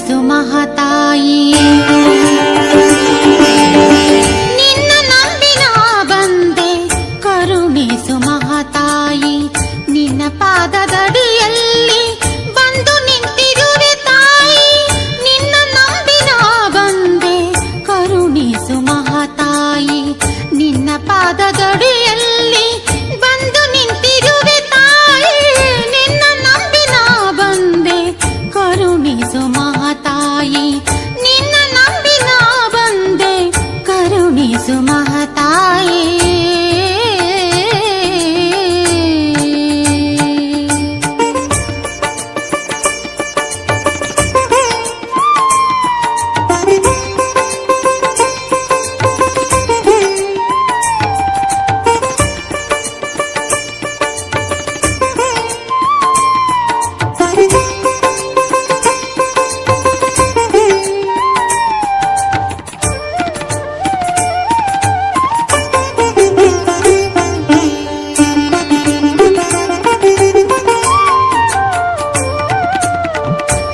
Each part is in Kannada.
ಕರುಣಿಸು ಮಹಾತಾಯಿ. ನಿನ್ನ ನಂಬಿನ ಬಂದೆ ಕರುಣಿಸು ಮಹಾತಾಯಿ. ನಿನ್ನ ಪಾದದಡಿಯಲ್ಲಿ ಬಂದು ನಿಂತಿರುವೆ ತಾಯಿ. ನಿನ್ನ ನಂಬಿನ ಬಂದೆ ಕರುಣಿಸು ಮಹಾತಾಯಿ. ನಿನ್ನ ಪಾದದಡಿಯಲ್ಲಿ ಬಂದು ನಿಂತಿರುವೆ ತಾಯಿ. ನಿನ್ನ ನಂಬಿನ ಬಂದೆ ಕರುಣಿಸು ಮಹಾತಾಯಿ. ನಿನ್ನ ನಂಬಿನ ಬಂದೆ ಕರುಣಿಸು ಮಹಾತಾಯಿ.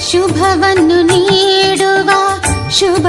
ಶುಭವನ್ನು ನೀಡುವ ಶುಭ